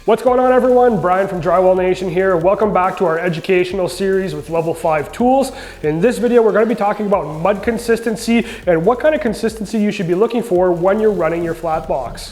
What's going on, everyone? Brian from Drywall Nation here. Welcome back to our educational series with level 5 tools. In this video, we're going to be talking about mud consistency and what kind of consistency you should be looking for when you're running your flat box.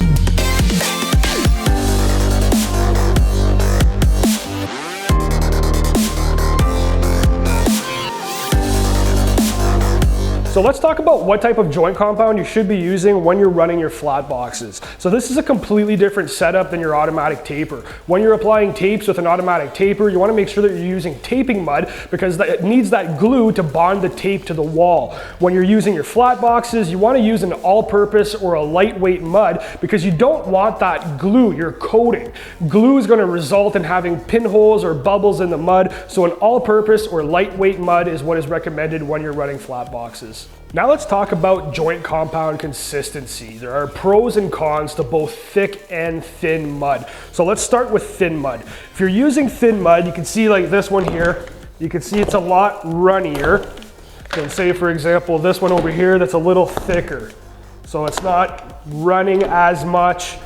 So let's talk about what type of joint compound you should be using when you're running your flat boxes. So this is a completely different setup than your automatic taper. When you're applying tapes with an automatic taper, you want to make sure that you're using taping mud because it needs that glue to bond the tape to the wall. When you're using your flat boxes, you want to use an all-purpose or a lightweight mud because you don't want that glue, your coating. Glue is going to result in having pinholes or bubbles in the mud, so an all-purpose or lightweight mud is what is recommended when you're running flat boxes. Now let's talk about joint compound consistency. There are pros and cons to both thick and thin mud. So let's start with thin mud. If you're using thin mud, you can see like this one here, you can see it's a lot runnier than, say, for example, this one over here that's a little thicker. So it's not running as much.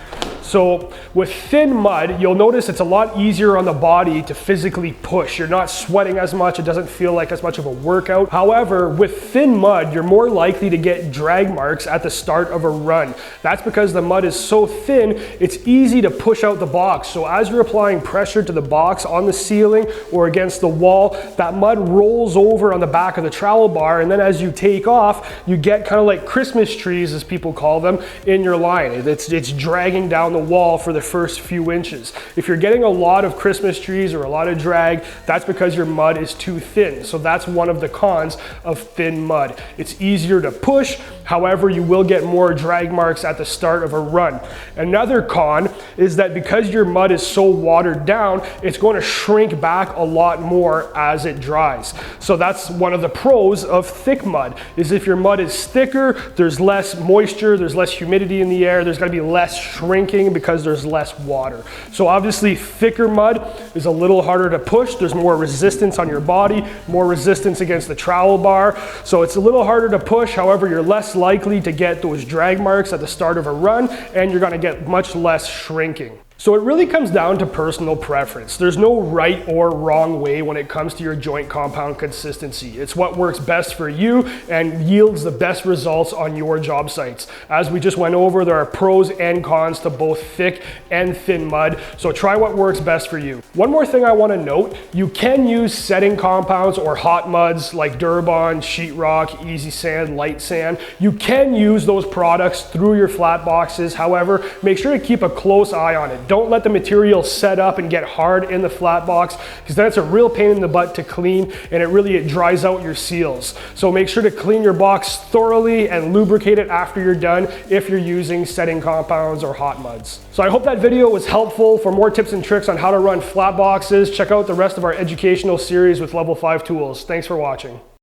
So with thin mud, you'll notice it's a lot easier on the body to physically push. You're not sweating as much. It doesn't feel like as much of a workout. However, with thin mud, you're more likely to get drag marks at the start of a run. That's because the mud is so thin, it's easy to push out the box. So as you're applying pressure to the box on the ceiling or against the wall, that mud rolls over on the back of the trowel bar. And then as you take off, you get kind of like Christmas trees, as people call them, in your line. It's dragging down the wall for the first few inches. If you're getting a lot of Christmas trees or a lot of drag, that's because your mud is too thin. So that's one of the cons of thin mud. It's easier to push, however, you will get more drag marks at the start of a run. Another con is that because your mud is so watered down, it's going to shrink back a lot more as it dries. So that's one of the pros of thick mud, is if your mud is thicker, there's less moisture, there's less humidity in the air, there's going to be less shrinking because there's less water. So obviously thicker mud is a little harder to push. There's more resistance on your body, more resistance against the trowel bar. So it's a little harder to push. However, you're less likely to get those drag marks at the start of a run, and you're going to get much less shrinking. So it really comes down to personal preference. There's no right or wrong way when it comes to your joint compound consistency. It's what works best for you and yields the best results on your job sites. As we just went over, there are pros and cons to both thick and thin mud, so try what works best for you. One more thing I want to note, you can use setting compounds or hot muds like Durabond, sheetrock, easy sand, light sand. You can use those products through your flat boxes. However, make sure to keep a close eye on it. Don't let the material set up and get hard in the flat box, because then it's a real pain in the butt to clean, and it dries out your seals. So make sure to clean your box thoroughly and lubricate it after you're done if you're using setting compounds or hot muds. So I hope that video was helpful. For more tips and tricks on how to run flat boxes, check out the rest of our educational series with level 5 tools. Thanks for watching.